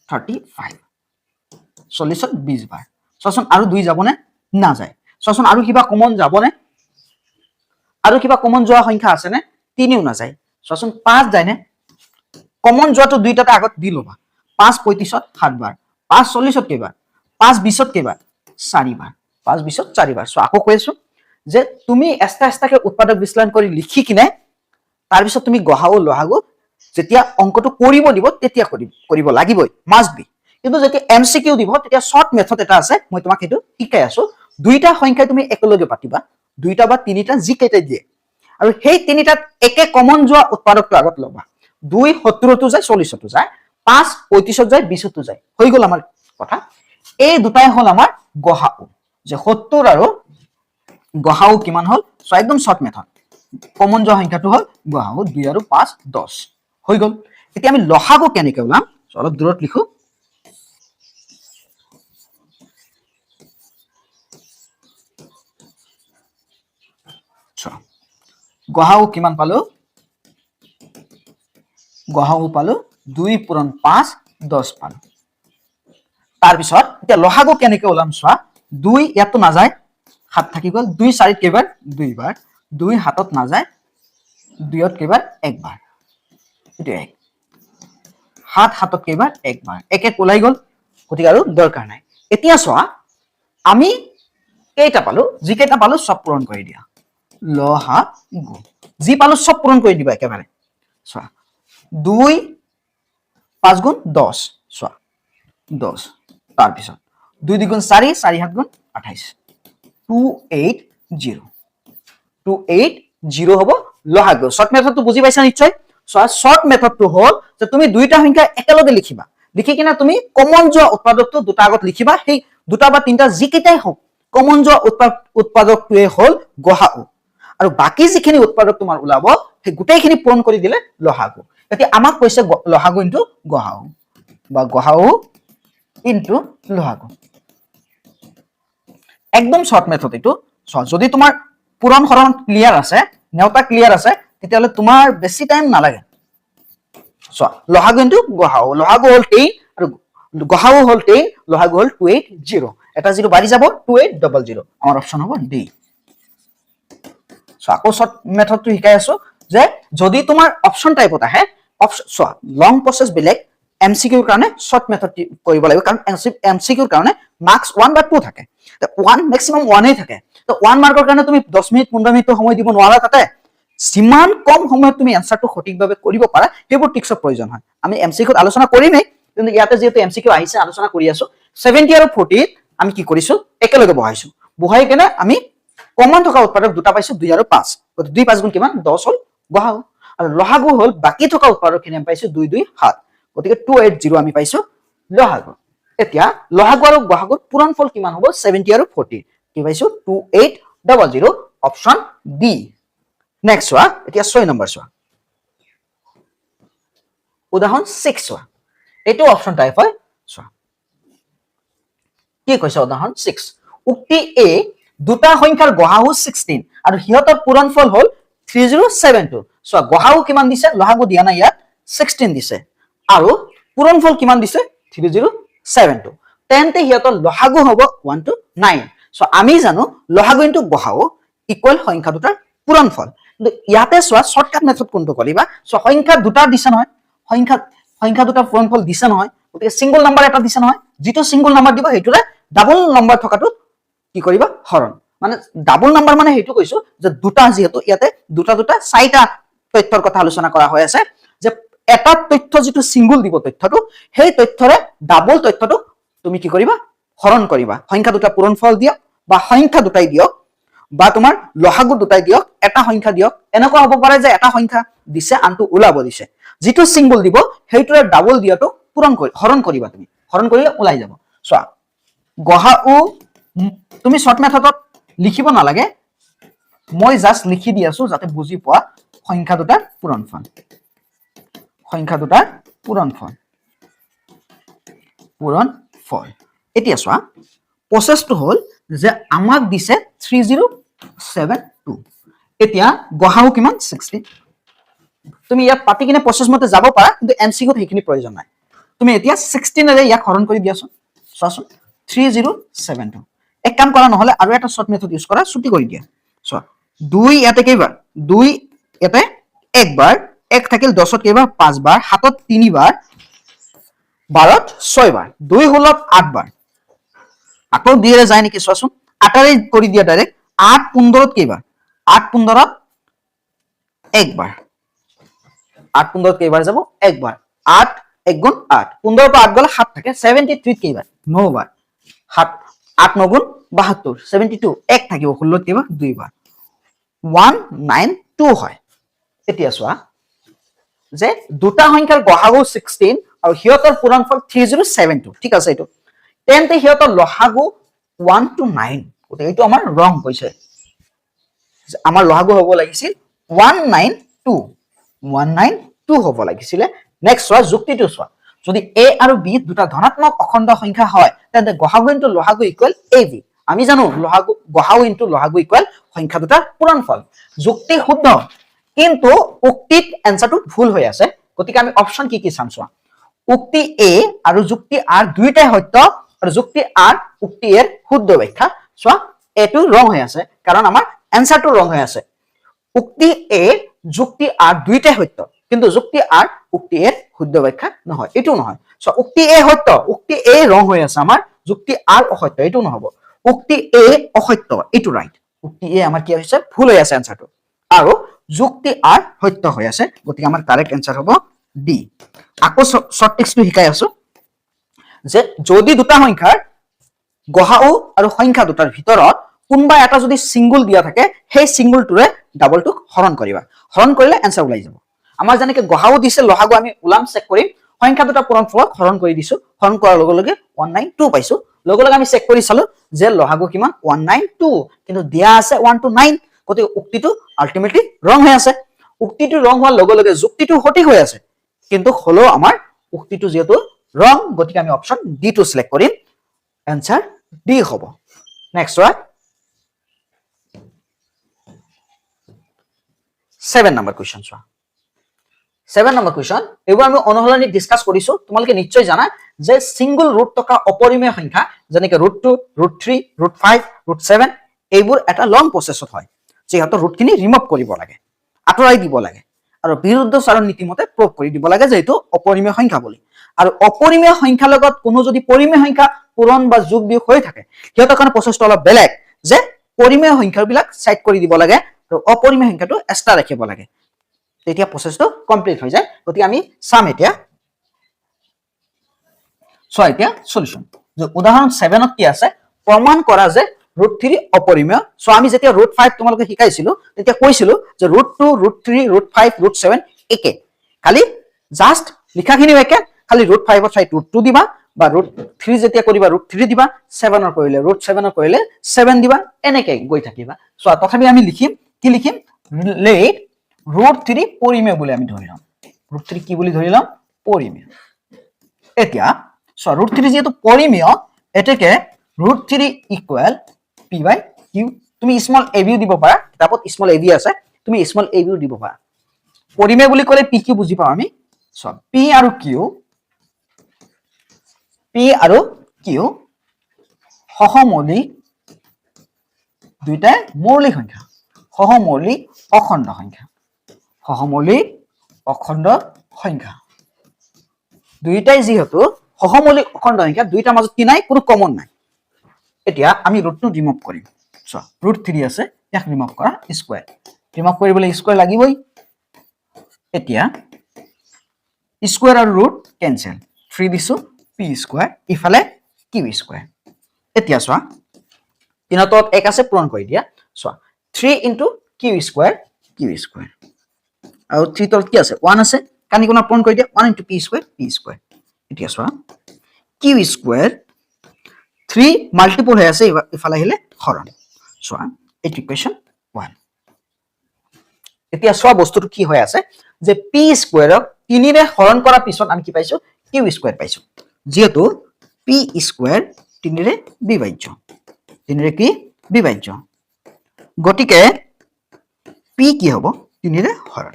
35 40ত 20 বাৰ সচোন আৰু 2 যাবনে না যায় সচোন আৰু কিবা কমন যাবনে আৰু কিবা কমন যোৱা সংখ্যা আছে নে 3ও না যায় সচোন 5 যায় নে কমন যোৱাটো দুইটাতে আগত দি লবা 5 35ত 7 বাৰ 5 40ত কেইবাৰ 5 20ত কেইবাৰ 4 বাৰ 5 20ত 4 বাৰ। আকৌ কৈ আছো যে তুমি এষ্টাকে উৎপাদক বিশ্লেষণ কৰি লিখি কিনে তাৰ পিছত তুমি গহাও লহাগু যেতিয়া অংকটো কৰিব দিব তেতিয়া কৰিব লাগিবই, মাষ্ট বি। কিন্তু যেতিয়া এমসিকিউ দিব তেতিয়া শৰ্ট মেথড এটা আছে, মই তোমাক সেইটো শিকাই আছো। দুইটা সংখ্যা তুমি একেলগে পাতিবা, দুইটা বা তিনিটা যি কেইটা দিয়ে, আৰু সেই তিনিটাত একে কমন যোৱা উৎপাদকটো আগত ল'বা। 2 70তো যায় 40তো যায়, 5 35তো যায় 20তো যায়, হৈ গ'ল আমাৰ কথা। এই দুটাই হ'ল আমাৰ গহাও, যে 70 আৰু গহাও কিমান হ'ল, সো একদম শৰ্ট মেথড। কমন যোৱা সংখ্যাটো হ'ল গহাও 2 আৰু 5 10 হৈ গ'ল। এতিয়া আমি লহাগু কেনেকৈ ওলাম, অলপ দূৰত লিখো। গহাও কিমান পালো, গহাও পালো 2 পূৰণ 5 10 পালো। তাৰ পিছত এতিয়া লহাগু কেনেকৈ ওলাম চোৱা, 2 ইয়াতো নাযায় 7 থাকি গ'ল, 2 4ত কেইবাৰ 2 বাৰ, 2 7ত নাযায় 2ত কেইবাৰ 1 বাৰ, এটো 1 7 7ত কেইবাৰ 1 বাৰ, একে ওলাই গ'ল, গতিকে আৰু দৰকাৰ নাই। এতিয়া চোৱা আমি কেইটা পালো, যি কেইটা পালো সব পূৰণ কৰি দিয়া, লহাগু যি পালো সব পূৰণ কৰি দিবা একেবাৰে। চোৱা 2 5 গুণ 10, চোৱা 10, তাৰ পিছত 2 2 গুণ 4, 4 7 গুণ 28, 280 280 হ'ব লহাগু। শর্ট মেথডটো বুজি পাইছা নিশ্চয়। চোৱা শর্ট মেথডটো হ'ল যে তুমি দুইটা সংখ্যা একেলগে লিখিবা, লিখি কিনে তুমি কমন যোৱা উৎপাদকটো দুটা আগত লিখিবা, সেই দুটা বা তিনিটা যি কেইটাই হওক কমন যোৱা উৎপাদকটোৱে হ'ল গহাও, আৰু বাকি যিখিনি উৎপাদক তোমাৰ ওলাব সেই গোটেইখিনি পূৰণ কৰি দিলে লহাগু। এতিয়া আমাক কৈছে লহাগু ইনটু গহাও বা গহাও ইনটু লহাগু, একদম শর্ট মেথড এইটো। যদি তোমাৰ পূৰণ হৰণ ক্লিয়াৰ আছে, নেওতা ক্লিয়াৰ আছে, তেতিয়াহ'লে তোমাৰ বেছি টাইম নালাগে। চোৱা লহাগু ইনটু গহাও, লহাগু হ'ল 10 আৰু গহাও হ'ল 10, লহাগু হ'ল 280, এটা 0 বাঢ়ি যাব 2800, আমাৰ অপচন হ'ব ডি। চোৱা আকৌ শৰ্ট মেথডটো শিকাই আছো যে যদি তোমাৰ অপচন টাইপত আহে, চোৱা লং প্ৰসেস বেলেগ, এমসিকিউৰ কাৰণে শৰ্ট মেথড কৰিব লাগিব, কাৰণ এমসিকিউৰ কাৰণে মাৰ্কস 1 বা 2 থাকে, 1 মেক্সিমাম 1 থাকে, তো 1 মাৰ্কৰ কাৰণে তুমি 10 মিনিট 15 মিনিট সময় দিব নোৱাৰা। তাতে যিমান কম সময়ত তুমি এনসাৰটো সঠিকভাৱে কৰিব পাৰা সেইবোৰ টিক্সৰ প্ৰয়োজন হয়। আমি এমসিকিউত আলোচনা কৰিমেই, কিন্তু ইয়াতে যেহেতু এমসিকিউ আহিছে আলোচনা কৰি আছো। 70 আৰু 40 আমি কি কৰিছো, একেলগে বহাইছো, বহাই কেনে আমি কমন থকা উৎপাদক দুটা পাইছো 2 আৰু 5, 2 5 গুণ কিমান 10 হ'ল গহাও, আৰু লহাগু হ'ল বাকি থকা উৎপাদকখিনি আমি পাইছো 2 2 7, গতিকে 280 আমি পাইছো লহাগু। এতিয়া লহাগু আৰু গহাগুৰ পূৰণফল কিমান হ'ব, 70 আৰু 40, কি পাইছো 2800, অপচন ডি। নেক্সট চোৱা, এতিয়া 6 নম্বৰ চোৱা, উদাহৰণ 6 চোৱা, এইটো অপচন টাইপ হয়। চোৱা কি কৈছে উদাহৰণ 6, উক্তি এ দুটা সংখ্যাৰ গহাও 16 আৰু সিহঁতৰ পূৰণফল হ'ল 3072। চোৱা গহাও কিমান দিছে, লহাগু দিয়া নাই ইয়াত, 16 দিছে, আৰু পূৰণফল কিমান দিছে 3072, তেন্তে সিহঁতৰ লহাগু হ'ব 1 to 9। সো আমি জানো লহাগু ইনটু গহাও ইকুৱেল সংখ্যা দুটাৰ পূৰণফল, কিন্তু ইয়াতে চোৱা শৰ্টকাট মেথড কোনটো কৰিবা। সো সংখ্যা দুটা দিছে নহয়, সংখ্যা দুটাৰ পূৰণফল দিছে নহয়, গতিকে সিঙ্গল নাম্বাৰ এটা দিছে নহয়, যিটো সিঙ্গল নাম্বাৰ দিব সেইটোৰে ডাবল নাম্বাৰ থকাটো কি কৰিবা হৰণ। মানে ডাবল নাম্বাৰ মানে সেইটো কৈছো যে দুটা, যেহেতু ইয়াতে দুটা দুটা 4টা তথ্যৰ কথা আলোচনা কৰা হৈ আছে, যে এটা তথ্য যিটো সিঙ্গল দিব তথ্যটো, সেই তথ্যৰে ডাবল তথ্যটো তুমি কি কৰিবা হৰণ কৰিবা। সংখ্যা দুটা পূৰণফল দিয়ক বা সংখ্যা দুটাই দিয়ক বা তোমাৰ লহাগু দুটাই দিয়ক, এটা সংখ্যা দিয়ক, এনেকুৱা হ'ব পাৰে যে এটা সংখ্যা দিছে আনটো ওলাব দিছে, যিটো সিঙ্গল দিব সেইটোৰে ডাবল দিয়াটো পূৰণ কৰি হৰণ কৰিবা, তুমি হৰণ কৰিলে ওলাই যাব। চোৱা গহাও তুমি শর্ট মেথডত লিখিব নালাগে, মই জাস্ট লিখি দি আছো যাতে বুজি পোৱা। সংখ্যা দুটাৰ পূৰণফল, সংখ্যা দুটাৰ পূৰণফল, পূৰণফল। এতিয়া চোৱা প্ৰসেসটো হ'ল যে আমাক দিছে 3072, এতিয়া গহাও কিমান 16। তুমি ইয়াত পাতি কিনে প্ৰসেস মতে যাব পাৰা, কিন্তু এমসিকিউত সেইখিনি প্ৰয়োজন নাই। তুমি এতিয়া 16 এৰে ইয়াক হৰণ কৰি দিয়াচোন, চোৱাচোন 3072। এক কাম কৰা নহলে আৰু এটা শৰ্ট মেথড ইউজ কৰা, ছুটি কৰি দিয়া। চোৱা 2 ইয়াতে কেইবাৰ, 2 ইয়াতে একবাৰ, 1 থাকিল 10ত কেইবাৰ 5 বাৰ, 7ত 3 বাৰ, 12ত 6 বাৰ 2 ষোল্লত 8 বাৰ আকৌ 2 যায় নেকি চোৱাচোন 8ৰে কৰি দিয়া ডাইৰেক্ট 8 15ত কেইবাৰ 8 15ত 1 বাৰ 8 15ত কেইবাৰ যাব 1 বাৰ 8 1 গুণ 8 15 পৰা 8 গলে 7 থাকে 73 কেইবাৰ 9 বাৰ 7 8 9 গুণ 72 72 1 থাকিব 16ত কেইবাৰ 2 বাৰ 192 হয় এতিয়া চোৱা যে দুটা সংখ্যাৰ গসাগু 16 আৰু হিয়তৰ পূৰণফল 3072 ঠিক আছে এটো তেন্তে হিয়তৰ লসাগু 1 to 9 গতে এটো আমাৰ ৰং কৈছে আমাৰ লসাগু হ'ব লাগিছিল 192 192 হ'ব লাগিছিল নেক্সট চোৱা যুক্তিটো চোৱা যদি a আৰু b দুটা ধনাত্মক অখণ্ড সংখ্যা হয় তেন্তে গসাগু ইনটু লসাগু ইকুৱেল ab আমি জানো লসাগু গসাগু ইনটু লসাগু ইকুৱেল সংখ্যা দুটাৰ পূৰণফল যুক্তি শুদ্ধ কিন্তু উক্তিত এনসাৰটো ভুল হৈ আছে গতিকে আমি অপশন কি চাম চোৱা উক্তি a আৰু যুক্তি r দুইটাই সত্য আৰু যুক্তি r উক্তি এৰ শুদ্ধ ব্যাখ্যা চোৱা এটো ৰং হৈ আছে কাৰণ আমাৰ এনসাৰটো ৰং হৈ আছে উক্তি a যুক্তি r দুইটাই সত্য কিন্তু যুক্তি r উক্তি এৰ শুদ্ধ ব্যাখ্যা নহয় এটো নহয় চোৱা উক্তি a সত্য উক্তি a ৰং হৈ আছে আমাৰ যুক্তি r অসত্য এটো নহব উক্তি a অসত্য এটো ৰাইট উক্তি a আমাৰ কি হৈছে ভুল হৈ আছে এনসাৰটো আৰু যুক্তি r সত্য হৈ আছে গতিকে আমাৰ কাৰেক্ট आंसर হ'ব ডি আকৌ শৰ্ট টেক্সটটো শিকাই আছো যে যদি দুটা সংখ্যাৰ গসাউ আৰু সংখ্যা দুটাৰ ভিতৰত কোনবা এটা যদি সিঙ্গল দিয়া থাকে সেই সিঙ্গলটোৰে ডাবলটো হৰণ কৰিবা হৰণ কৰিলে आंसर ওলাই যাব আমাৰ জানেকে গসাউ দিছে লসাগু আমি উলাম চেক কৰিম সংখ্যা দুটা পূৰণফলক হৰণ কৰি দিছো হৰণ কৰাৰ লগে লগে 192 পাইছো লগে লগে আমি চেক কৰি চালো যে লসাগু কিমান 192 কিন্তু দিয়া আছে 1 to 9 গতি উক্তিটো আলটিমেটলি ৰং হৈ আছে উক্তিটো ৰং হোৱাৰ লগে লগে যুক্তিটো সঠিক হৈ আছে কিন্তু হলো আমাৰ উক্তিটো যেটো ৰং গতিকে আমি অপশন ডি টো সিলেক্ট কৰিম आंसर ডি হ'ব নেক্সট ওয়ান 7 নম্বৰ কোৱেশ্চন চোৱা 7 নম্বৰ কোৱেশ্চন এবাৰ আমি অনুহলনি ডিসকাস কৰিছো তোমালোকে নিশ্চয় জানা যে সিঙ্গল ৰুট থকা অপৰিমেয় সংখ্যা যেনেকৈ √2 √3 √5 √7 এইবোৰ এটা লং প্ৰসেছত হয় যেহেতু ৰুটখিনি ৰিমুভ কৰিব লাগে আঁতৰাই দিব লাগে আৰু বিৰুদ্ধ চাৰণ নীতিমতে প্ৰয়োগ কৰি দিব লাগে যেহেতু অপৰিমেয় সংখ্যা বুলি আৰু অপৰিমেয় সংখ্যা লগত কোনো যদি পৰিমেয় সংখ্যা পূৰণ বা যোগ বিয়োগ হৈ থাকে হিয়তৰ কাৰণে প্ৰচেছটো অলপ বেলেগ যে পৰিমেয় সংখ্যাবিলাক সাইড কৰি দিব লাগে আৰু অপৰিমেয় সংখ্যাটো এক্সট্ৰা ৰাখিব লাগে তেতিয়া প্ৰসেছটো কমপ্লিট হৈ যায় গতিকে আমি চাম এতিয়া সো এতিয়া সলিউশন যে উদাহৰণ 7 ত কি আছে প্ৰমাণ কৰা যে √3 অপৰিমেয় সো আমি যেতিয়া √5 তোমালোকে শিকাইছিলো তেতিয়া কৈছিলো যে √2 √3 √5 √7 একে খালি জাস্ট লিখাখিনি একে খালি √5 ৰ ঠাইত √2 দিবা বা √3 যেতিয়া কৰিবা √3 দিবা 7 ৰ কৰিলে √7 ৰ কৰিলে 7 দিবা এনেকে গৈ থাকিবা সো তথাপি আমি লিখিম কি লিখিম লেট √3 পৰিমেয় বুলি আমি ধৰি লম √3 কি বুলি ধৰি লম পৰিমেয় এতিয়া সো √3 যেটো পৰিমেয় এটাকে √3 ইকুৱেল p by q তুমি স্মল a b দিব পাৰা কিতাপত স্মল a b আছে তুমি স্মল a b দিব পাৰা পৰিমেয় বুলি ক'লে p q বুজি পাও আমি সো p আৰু q সহমৌলিক দুইটা মৌলিক সংখ্যা সহমৌলিক অখণ্ড সংখ্যা সহমৌলিক অখণ্ড সংখ্যা দুইটাই যেহেতু সহমৌলিক অখণ্ড সংখ্যা দুইটাৰ মাজত কি নাই কোনো কমন নাই এতিয়া আমি √2 ৰিমুভ কৰিম সো √3 আছে ইয়াক ৰিমুভ কৰা স্কয়াৰ ৰিমুভ কৰিবলৈ স্কয়াৰ লাগিবই এতিয়া স্কয়াৰ আৰু ৰুট কেনসেল 3 দিছো p স্কয়াৰ ইফালে q স্কয়াৰ এতিয়া চোৱা তিনতত এক আছে পূৰণ কৰি দিয়া চোৱা 3 q স্কয়াৰ আৰু 3 তলত কি আছে 1 আছে কানি কোনা পূৰণ কৰি দিয়া 1 p স্কয়াৰ এতিয়া চোৱা q স্কয়াৰ 3 মাল্টিপল হৈ আছে ইফালে আহিলে হৰণ চোৱা এইটো ইকুৱেশ্যন 1 এতিয়া চোৱা বস্তুটো কি হৈ আছে যে p স্কয়াৰক 3 ৰে হৰণ কৰা পিছত আমি কি পাইছো q স্কয়াৰ পাইছো যেহেতু p স্কয়াৰ 3 ৰে বিভাজ্য 3 ৰে কি বিভাজ্য গতিকে p কি হ'ব 3 ৰে হৰণ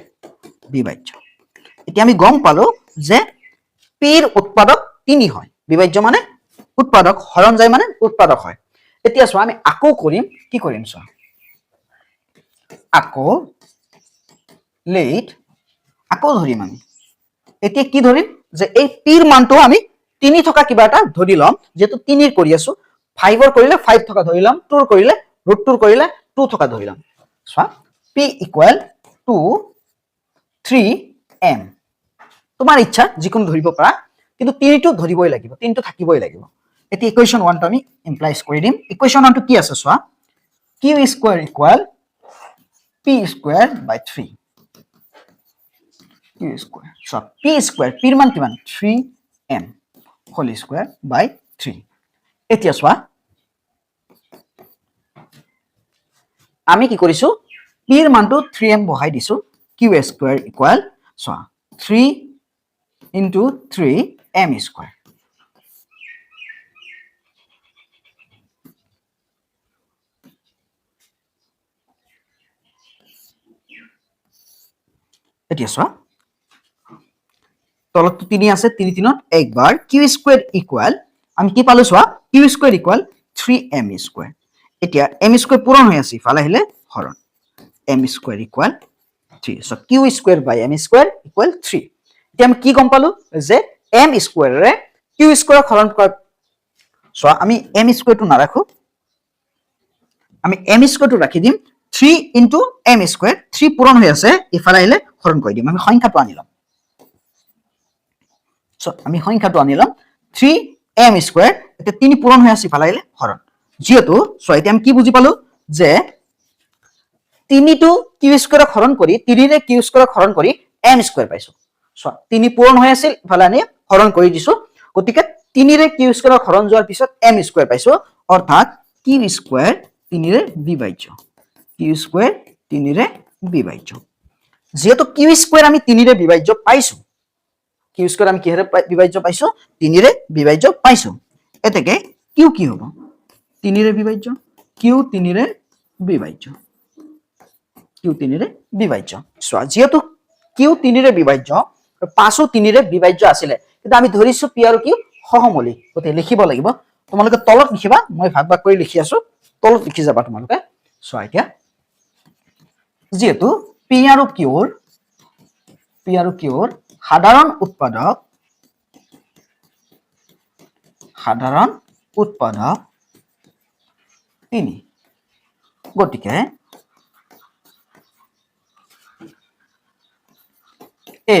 বিভাজ্য এতিয়া আমি গম পালো যে p ৰ উৎপাদক 3 হয় বিভাজ্য মানে উৎপাদক হৰণ যায় মানে উৎপাদক হয় এতিয়া চোৱা আমি আকৌ কৰিম কি কৰিম চোৱা আকৌ লেট আকৌ ধৰিম আমি এতিয়া কি ধৰিম যে এই p ৰ মানটো আমি তিনি থকা কিবা এটা ধৰি লম যেহেতু 3 কৰি আছো 5 কৰিলে 5 থকা ধৰি লম 2 কৰিলে √2 কৰিলে 2 থকা ধৰি লম চোৱা p ইকুৱেল টু 3m তোমাৰ ইচ্ছা যিকোনো ধৰিব পাৰা কিন্তু 3টো ধৰিবই লাগিব 3টো থাকিবই লাগিব এটি ইকুৱেশ্যন 1 টো আমি ইমপ্লাইজ কৰি দিম ইকুৱেশ্যন 1 টো কি আছে চোৱা q square equal p square by 3 q square so p square p ৰ মান কিমান 3m হোল স্কয়াৰ বাই 3 এতিয়া চোৱা আমি কি কৰিছো p ৰ মানটো 3m বহাই দিছো q স্কয়াৰ ইকুৱেল চোৱা 3 into 3m square এতিয়া চোৱা তলত 3 আছে 3 3ত একবাৰ q স্কয়াৰ ইকুৱেল আমি কি পালো চোৱা q square equal 3m square এতিয়া m স্কয়াৰ পূৰণ হৈ আছে ফালে আহিলে হৰণ m square equal 3 so q square by m square equal 3 এতিয়া আমি কি গম পালো যে m স্কয়াৰে q স্কয়াৰ হৰণ কৰা সো আমি m স্কয়াৰটো নাৰাখো আমি m স্কয়াৰটো ৰাখি দিম 3 into m স্কয়াৰ 3 পূৰণ হৈ আছে ইফালে আহিলে হৰণ কৰি দিম আমি সংখ্যাটো আনিলাম সো আমি সংখ্যাটো আনিলাম 3m স্কয়াৰ এটা 3 পূৰণ হৈ আছে ইফালে আহিলে হৰণ যেহেতু সো এতিয়া আমি কি বুজি পালো যে 3 টো q স্কয়াৰ হৰণ কৰি 3 ৰে q স্কয়াৰ হৰণ কৰি m স্কয়াৰ পাইছো সো 3 পূৰণ হৈ আছিল ইফালে আনি হৰণ কৰি দিছো গতিকে 3 ৰে q স্কয়াৰ হৰণ যোৱাৰ পিছত m স্কয়াৰ পাইছো অৰ্থাৎ q স্কয়াৰ 3 ৰে বিভাজ্য q স্কয়াৰ 3 ৰে বিভাজ্য যেহেতু q স্কয়াৰ আমি 3 ৰে বিভাজ্য পাইছো q স্কয়াৰ আমি কিহেৰে বিভাজ্য পাইছো 3 ৰে বিভাজ্য পাইছো এতেকে q কি হ'ব 3 ৰে বিভাজ্য q 3 ৰে বিভাজ্য q 3 ৰে বিভাজ্য সো যেহেতু q 3 ৰে বিভাজ্য 5 3 ৰে বিভাজ্য আছিল কিন্তু আমি ধৰিছো p আৰু q সহমৌলিক গতে লিখিব লাগিব তোমালোকে তলত লিখিবা মই ভাগ ভাগ কৰি লিখি আছো তলত লিখি যাবা তোমালোকে সো এতিয়া যেহেতু p আৰু q ৰ সাধাৰণ উৎপাদক 3 গতিকে এ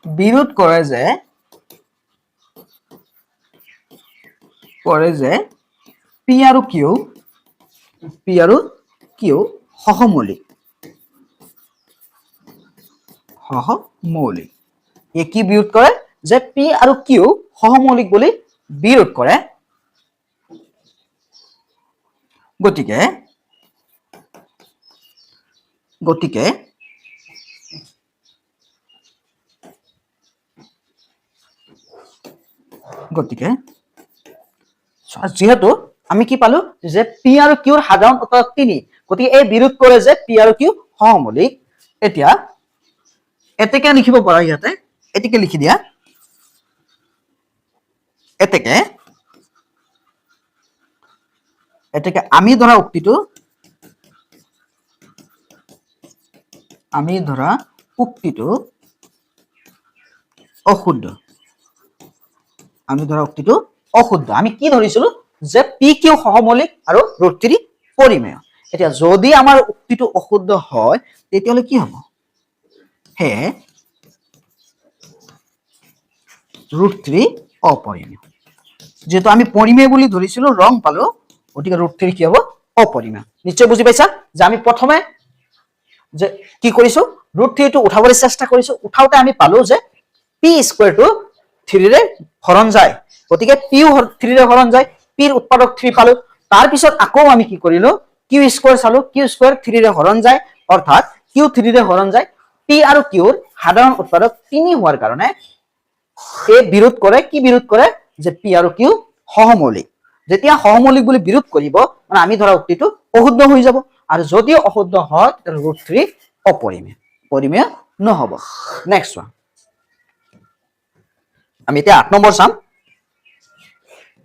বিৰোধ কৰে যে p আৰু q সহমৌলিক এ কি বিৰোধ কৰে যে p আৰু q সহমৌলিক বুলি বিৰোধ কৰে গতিকে যেহেতু আমি কি পালো যে p আৰু q ৰ সাধাৰণ উৎপাদক 3 গতিকে এই বিৰোধ কৰে যে p আৰু q সহমৌলিক এতিয়া এতেকে লিখিব পাৰা ইয়াতে এতেকে লিখি দিয়া এতেকে আমি ধৰা উক্তিটো অশুদ্ধ আমি কি ধৰিছিলো যে p q সহমৌলিক আৰু √3 পৰিমেয় এতিয়া যদি আমাৰ উক্তিটো অশুদ্ধ হয় তেতিয়ালে কি হ'ব হে √3 অপৰিমেয় যেহেতু আমি পৰিমেয় বুলি ধৰিছিলো ৰং পালো গতিকে √3 কি হ'ব অপৰিমেয় নিশ্চয় বুজি পাইছা যে আমি প্ৰথমে যে কি কৰিছো √3 টো উঠাবলৈ চেষ্টা কৰিছো উঠাওতে আমি পালো যে p স্কয়াৰ টো 3 ৰে হৰণ যায় গতিকে p 3 ৰে হৰণ যায় p ৰ উৎপাদক 3 পালো তাৰ পিছত আকৌ আমি কি কৰিলো q স্কয়াৰ চালো q স্কয়াৰ 3 ৰে হৰণ যায় অৰ্থাৎ q 3 ৰে হৰণ যায় p আৰু q ৰ সাধাৰণ উৎপাদক 3 হোৱাৰ কাৰণে এ বিৰোধ কৰে কি বিৰোধ কৰে যে p আৰু q সহমৌলিক যেতিয়া সহমৌলিক বুলি বিৰোধ কৰিব মানে আমি ধৰা উক্তিটো অশুদ্ধ হৈ যাব আৰু যদিও অশুদ্ধ হয় তেনে √3 অপৰিমেয় নহব নেক্সট ওয়ান আমি এতিয়া 8 নম্বৰ চাম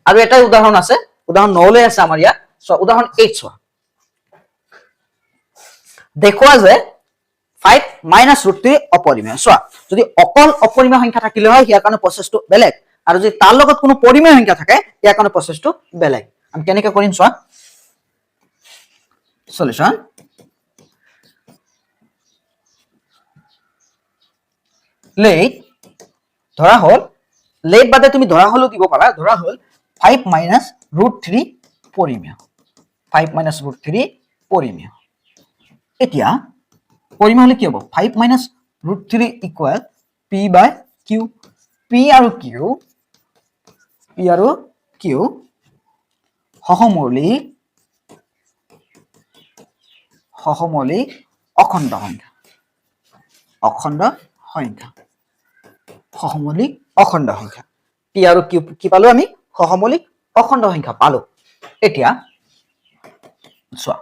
আৰু এটা উদাহৰণ আছে উদাহৰণ 9 লৈ আছে আমাৰ ইয়াত সো উদাহৰণ 8 চোৱা দেখুৱা যে 5 - √3 অপৰিমেয় চোৱা যদি অকল অপৰিমেয় সংখ্যা থাকিলে হয় ইয়াৰ কাৰণে প্ৰচেছটো বেলেগ আৰু যদি তাৰ লগত কোনো পৰিমেয় সংখ্যা থাকে ইয়াৰ কাৰণে প্ৰচেছটো বেলেগ আমি কেনেকৈ কৰিম চোৱা সলিউশন লেট ধৰা হল লেট বাদে তুমি ধৰা হলো দিব পাৰা ধৰা হল 5 minus √3 পৰিমেয় 5 minus √3 পৰিমেয় এতিয়া পৰিমেয় হলে কি হ'ব 5 minus √3 equal p by q p আৰু q সহমৌলিক অখণ্ড সংখ্যা সহমৌলিক অখণ্ড সংখ্যা p আৰু q কি পালো আমি সহমৌলিক অখণ্ড সংখ্যা পালো এতিয়া চোৱা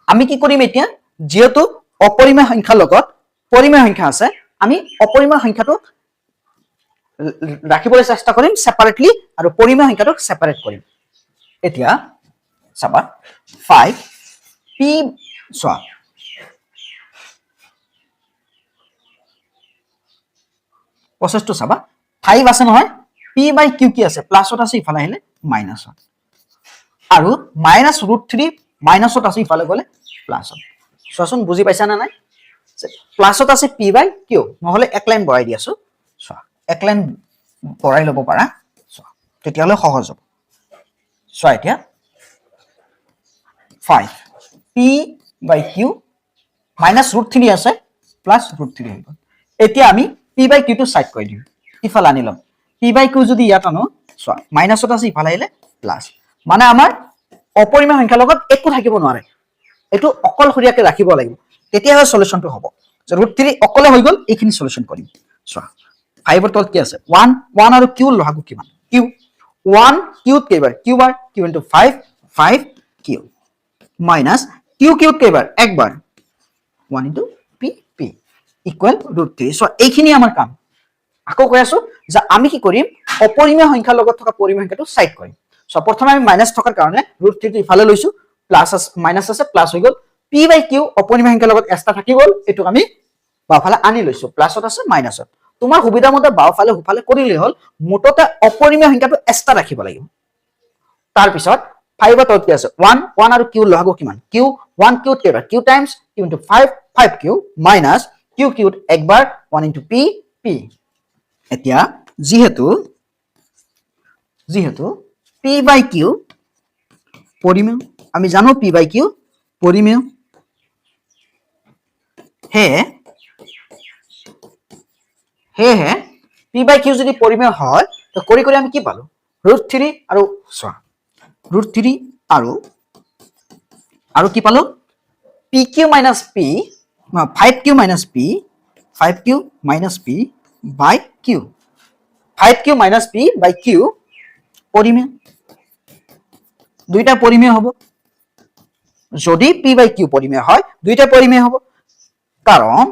আমি কি কৰিম এতিয়া যেহেতু অপৰিমেয় সংখ্যাৰ লগত পৰিমেয় সংখ্যা আছে আমি অপৰিমেয় সংখ্যাটো ৰাখিবলৈ চেষ্টা কৰিম সেপাৰেটলি আৰু পৰিমেয় সংখ্যাটো সেপাৰেট কৰিম এতিয়া চাবা 5 p চোৱা প্ৰচেছটো চাবা 5 আছে নহয় p by q কি আছে প্লাছত আছে ইফালে আহিলে মাইনাছত আৰু মাইনাছ √3 মাইনাছত আছে ইফালে গলে প্লাছত চোৱাচোন বুজি পাইছা না নাই প্লাছত আছে p by q নহলে এক লাইন বঢ়াই দিয়াছো চোৱা এক লাইন বঢ়াই লব পাৰা চোৱা তেতিয়ালে সহজ হ'ব চোৱা এতিয়া 5 p by q মাইনাছ √3 আছে প্লাছ √3 হৈ গল এতিয়া আমি p by q টো সাইড কৰি দিম ইফালে আনি লম p by q যদি ইয়াত আনো চোৱা মাইনাছত আছে ইফালে আহিলে প্লাছ মানে আমাৰ অপৰিমেয় সংখ্যাৰ লগত একো থাকিব নোৱাৰে এটো অকলশৰীয়াকে ৰাখিব লাগিব তেতিয়াহে সলিউশনটো হ'ব যে √3 অকলে হৈ গল এইখিনি সলিউশন কৰিম চোৱা 5 ৰ তলত কি আছে 1 আৰু q লহাগু কিমান q 1 q কেইবাৰ q বাৰ q * 5 5 q মাইনাস q কেইবাৰ একবাৰ 1 * p p ইকুয়াল √3 সো এইখিনি আমাৰ কাম আকৌ কৈ আছো যে আমি কি কৰিম অপৰিমেয় সংখ্যাৰ লগত থকা পৰিমেয় সংখ্যাটো সাইড কৰিম সো প্ৰথমে আমি মাইনাস থকাৰ কাৰণে √3 টো ইফালে লৈছো প্লাস মাইনাস আছে প্লাস হৈ গল p by q অপৰিমেয় সংখ্যাৰ লগত এক্সট্ৰা থাকি গল এটো আমি বাওফালে আনি লৈছো প্লাসত আছে মাইনাসত তোমাৰ সুবিধা মতে বাওফালে হুফালে কৰিলে হল মুঠতে অপৰিমেয় সংখ্যাটো এক্সট্ৰা ৰাখিব লাগিব তাৰ পিছত 5 ৰ তলত কি আছে 1 আৰু q লহাগু কিমান q 1 q কেইবাৰ q times q * 5 5q minus q একবাৰ 1 * p p এতিয়া যেহেতু p by q পৰিমেয় আমি জানো p by q পৰিমেয় হে p by q যদি পৰিমেয় হয় তো কৰি আমি কি পালো √3 আৰু চোৱা √3 আৰু কি পালো pq - p 5q - p 5q - p by q 5q - p by q পৰিমেয় দুইটা পৰিমেয় হ'ব যদি p by q পৰিমেয় হয় দুইটা পৰিমেয় হ'ব কাৰণ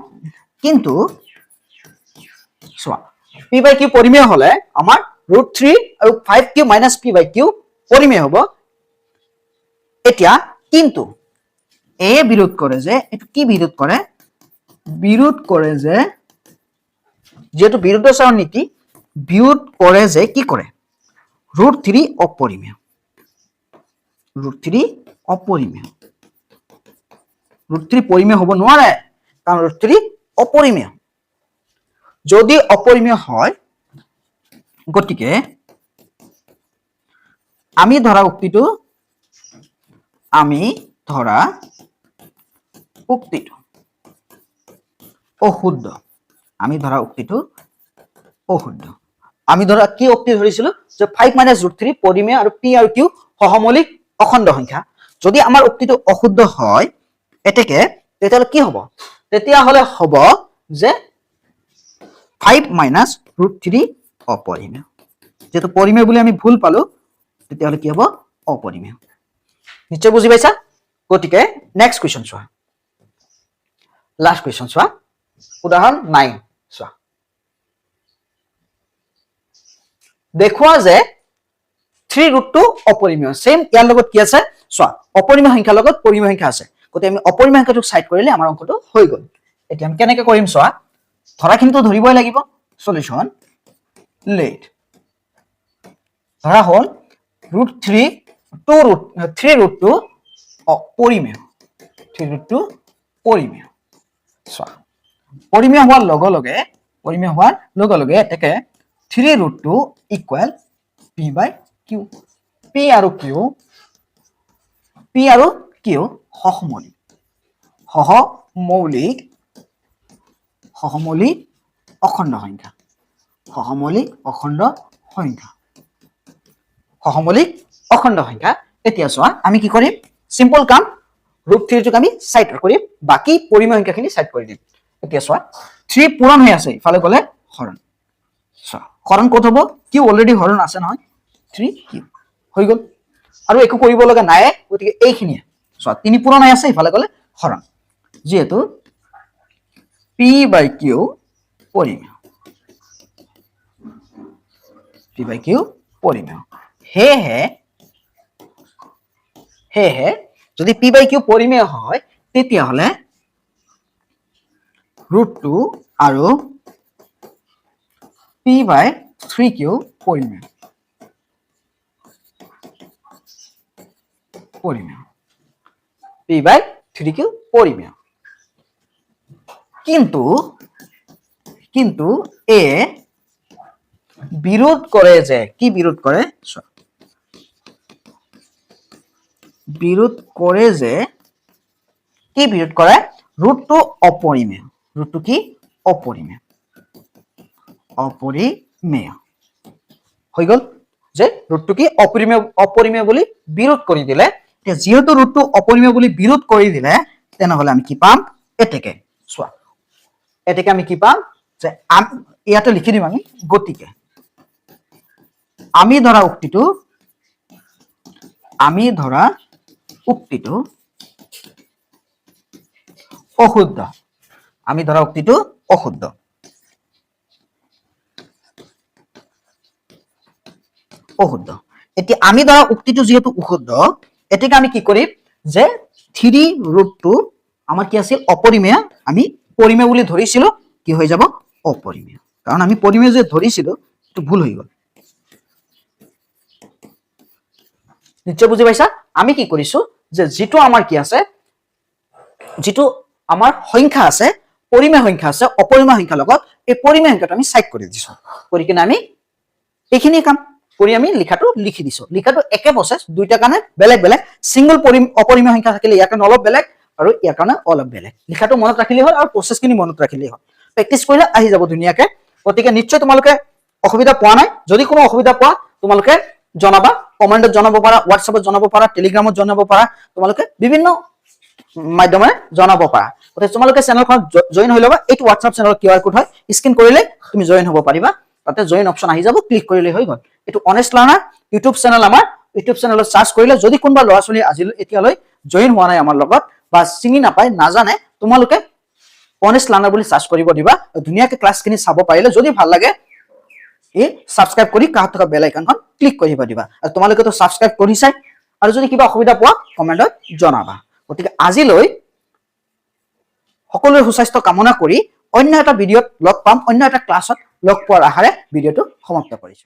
কিন্তু চোৱা p by q পৰিমেয় হলে আমাৰ √3 আৰু 5q - p by q পৰিমেয় হ'ব এতিয়া কিন্তু এ বিৰোধ কৰে যে এটো কি বিৰোধ কৰে যে যেটো বিৰোধাচৰণ নীতি বিৰোধ কৰে যে কি কৰে √3 অপৰিমেয় √3 পৰিমেয় হ'ব নোৱাৰে কাৰণ √3 অপৰিমেয় যদি অপৰিমেয় হয় গতিকে আমি ধৰা উক্তিটো অশুদ্ধ আমি ধৰা কি উক্তি ধৰিছিলো যে 5 - √3 পৰিমেয় আৰু p আৰু q সহমৌলিক অখণ্ড সংখ্যা যদি আমাৰ উক্তিটো অশুদ্ধ হয় এতেকে তেতিয়ালে কি হ'ব তেতিয়াহলে হ'ব যে 5 - √3 অপৰিমেয় যেটো পৰিমেয় বুলি আমি ভুল পালো তেতিয়াহলে কি হ'ব অপৰিমেয় নিশ্চয় বুজি পাইছা গতিকে নেক্সট কোৱেশ্চন চোৱা লাষ্ট কোৱেশ্চন চোৱা উদাহৰণ 9 চোৱা দেখুৱা যে 3√2 অপৰিমেয় সেম ইয়াৰ লগত কি আছে চোৱা অপৰিমেয় সংখ্যাৰ লগত পৰিমেয় সংখ্যা আছে গতি আমি অপৰিমেয় সংখ্যাটো সাইড কৰিলে আমাৰ অংকটো হৈ গল এতিয়া আমি কেনেকৈ কৰিম চোৱা ধৰাখিনিটো ধৰিবই লাগিব সলিউশন লেট ধৰা হ'ল √3 3 √2 পৰিমেয় 3 √2 পৰিমেয় চোৱা পৰিমেয় হোৱাৰ লগে লগে এটাকে 3 √2 ইকুৱেল p/q p আৰু q সহমৌলিক অখণ্ড সংখ্যা এতিয়া চোৱা আমি কি কৰিম সিম্পল কাম √3 টোক আমি সাইড কৰিম বাকি পৰিমেয় সংখ্যাখিনি সাইড কৰি দিম এতিয়া চোৱা 3 পূৰণ হৈ আছে ইফালে গলে হৰণ চোৱা হৰণ কত হ'ব q অলৰেডি হৰণ আছে নহয় 3q হৈ গল আৰু একো কৰিব লগা নাই গতিকে এইখিনি চোৱা 3 পূৰণ হৈ আছে ইফালে গলে হৰণ যেহেতু p/q পৰিমেয় সেয়েহে যদি p/q পৰিমেয় হয় তেতিয়া হলে √2 আৰু p/3q পৰিমেয় কিন্তু এ বিৰোধ কৰে যে কি বিৰোধ কৰে √2 অপৰিমেয় √2 কি অপৰিমেয় হৈ গল যে √2 কি অপৰিমেয় বুলি বিৰোধ কৰি দিলে যেহেতু √2 অপৰিমেয় বুলি বিৰোধ কৰি দিলে তেনেহলে আমি কি পাম এটাকে চোৱা এটাকে আমি কি পাম যে ইয়াতে লিখি দিম আমি গতিকে আমি ধৰা উক্তিটো অশুদ্ধ এতিয়া আমি ধৰা উক্তিটো যেহেতু অশুদ্ধ এটাকে আমি কি কৰিম যে 3 √2 আমাৰ কি আছিল অপৰিমেয় আমি পৰিমেয় বুলি ধৰিছিলো কি হৈ যাব অপৰিমেয় কাৰণ আমি পৰিমেয় যে ধৰিছিলো এটো ভুল হৈ গল নিশ্চয় বুজি পাইছা আমি কি কৰিছো যে যেটো আমাৰ কি আছে যেটো আমাৰ সংখ্যা আছে পৰিমেয় সংখ্যা আছে অপৰিমেয় সংখ্যা লগত এই পৰিমেয় সংখ্যাটো আমি সাইড কৰি দিছো কৰি কিনে আমি এইখিনি কাম কৰি আমি লিখাটো লিখি দিছো লিখাটো একে প্ৰসেস দুইটা কাৰণে বেলেগ সিঙ্গল অপৰিমেয় সংখ্যা থাকিলে ইয়াৰ কাৰণে অলপ বেলেগ আৰু ইয়াৰ কাৰণে অলপ বেলেগ লিখাটো মনত ৰাখিলে হ'ল আৰু প্ৰসেসখিনি মনত ৰাখিলে হ'ল প্ৰেক্টিস কৰিলে আহি যাব ধুনিয়াকে গতিকে নিশ্চয় তোমালোকে অসুবিধা পোৱা নাই যদি কোনো অসুবিধা পোৱা তোমালোকে জনাবা কমেন্টত জনাব পাৰা হোৱাটসএপত জনাব পাৰা টেলিগ্ৰামত জনাব পাৰা তোমালোকে বিভিন্ন মাধ্যমেৰে জনাব পাৰা গতিকে তোমালোকে চেনেলখন জয়েন হৈ লবা এইটো হোৱাটসএপ চেনেলৰ কিউআৰ কোড হয় স্ক্যান কৰিলে তুমি জয়েন হ'ব পাৰিবা তাতে জয়েন অপচন আহি যাব ক্লিক কৰিলে হৈ গল এটো অনেষ্ট লাৰ্নাৰ ইউটিউব চেনেল আমাৰ ইউটিউব চেনেলত সাৰ্চ কৰিলে যদি কোনবা ল'ৰা ছোৱালী আজিলৈ এতিয়ালৈ জয়েন হোৱা নাই আমাৰ লগত বা চিনি নাপায় নাজানে তোমালোকে অনেষ্ট লাৰ্নাৰ বুলি সাৰ্চ কৰিব দিবা ধুনিয়াকে ক্লাছখিনি চাব পাৰিলে যদি ভাল লাগে এই সাবস্ক্ৰাইব কৰি কাষত থকা বেল আইকনখন ক্লিক কৰিব দিবা আৰু তোমালোকে তো সাবস্ক্ৰাইব কৰিছাই আৰু যদি কিবা অসুবিধা পোৱা কমেন্টত জনাবা গতিকে আজিলৈ সকলোৰে সুস্বাস্থ্য কামনা কৰি অন্য এটা ভিডিঅত লগ পাম অন্য এটা ক্লাছত লগ পোৱাৰ আশাৰে ভিডিঅটো সমাপ্ত কৰিছো